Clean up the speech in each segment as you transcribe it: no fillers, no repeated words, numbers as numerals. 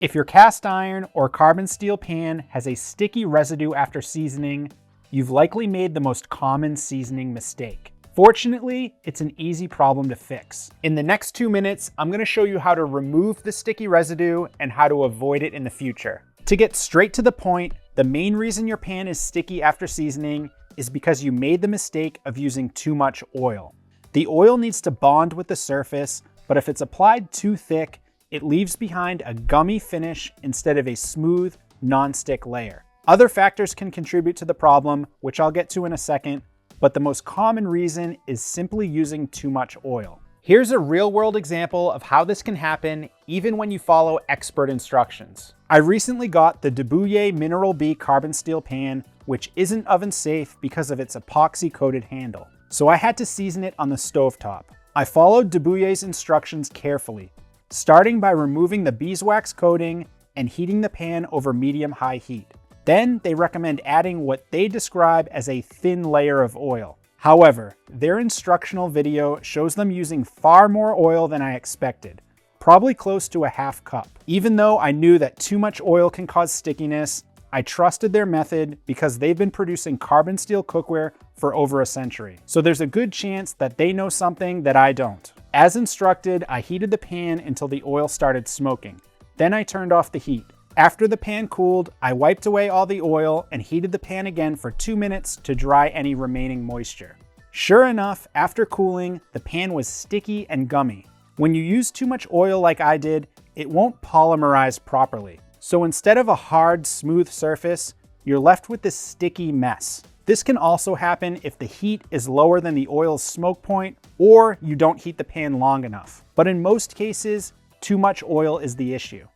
If your cast iron or carbon steel pan has a sticky residue after seasoning, you've likely made the most common seasoning mistake. Fortunately, it's an easy problem to fix. In the next 2 minutes, I'm going to show you how to remove the sticky residue and how to avoid it in the future. To get straight to the point, the main reason your pan is sticky after seasoning is because you made the mistake of using too much oil. The oil needs to bond with the surface, but if it's applied too thick, it leaves behind a gummy finish instead of a smooth, non-stick layer. Other factors can contribute to the problem, which I'll get to in a second, but the most common reason is simply using too much oil. Here's a real-world example of how this can happen even when you follow expert instructions. I recently got the Debouille Mineral B carbon steel pan, which isn't oven safe because of its epoxy-coated handle. So I had to season it on the stovetop. I followed Debouille's instructions carefully, starting by removing the beeswax coating and heating the pan over medium-high heat. Then they recommend adding what they describe as a thin layer of oil. However, their instructional video shows them using far more oil than I expected, probably close to a half cup. Even though I knew that too much oil can cause stickiness, I trusted their method because they've been producing carbon steel cookware for over a century. So there's a good chance that they know something that I don't. As instructed, I heated the pan until the oil started smoking. Then I turned off the heat. After the pan cooled, I wiped away all the oil and heated the pan again for 2 minutes to dry any remaining moisture. Sure enough, after cooling, the pan was sticky and gummy. When you use too much oil like I did, it won't polymerize properly. So instead of a hard, smooth surface, you're left with this sticky mess. This can also happen if the heat is lower than the oil's smoke point or you don't heat the pan long enough. But in most cases, too much oil is the issue.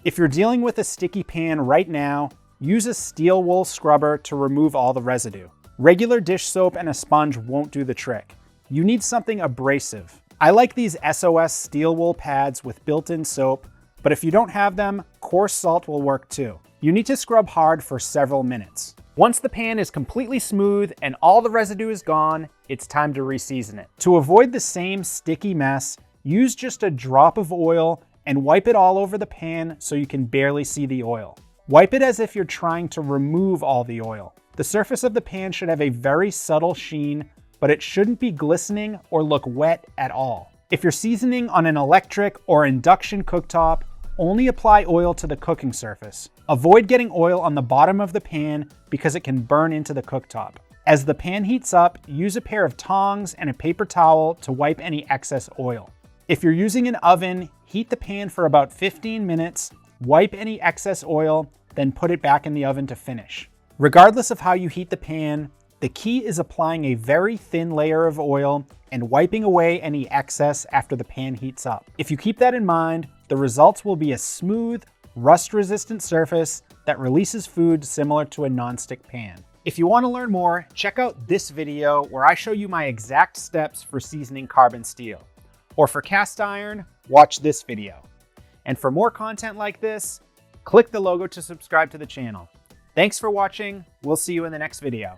If you're dealing with a sticky pan right now, use a steel wool scrubber to remove all the residue. Regular dish soap and a sponge won't do the trick. You need something abrasive. I like these SOS steel wool pads with built-in soap, but if you don't have them, coarse salt will work too. You need to scrub hard for several minutes. Once the pan is completely smooth and all the residue is gone, it's time to reseason it. To avoid the same sticky mess, use just a drop of oil and wipe it all over the pan so you can barely see the oil. Wipe it as if you're trying to remove all the oil. The surface of the pan should have a very subtle sheen, but it shouldn't be glistening or look wet at all. If you're seasoning on an electric or induction cooktop, only apply oil to the cooking surface. Avoid getting oil on the bottom of the pan because it can burn into the cooktop. As the pan heats up, use a pair of tongs and a paper towel to wipe any excess oil. If you're using an oven, heat the pan for about 15 minutes, wipe any excess oil, then put it back in the oven to finish. Regardless of how you heat the pan, the key is applying a very thin layer of oil and wiping away any excess after the pan heats up. If you keep that in mind, the results will be a smooth, rust-resistant surface that releases food similar to a nonstick pan. If you want to learn more, check out this video where I show you my exact steps for seasoning carbon steel. Or for cast iron, watch this video. And for more content like this, click the logo to subscribe to the channel. Thanks for watching. We'll see you in the next video.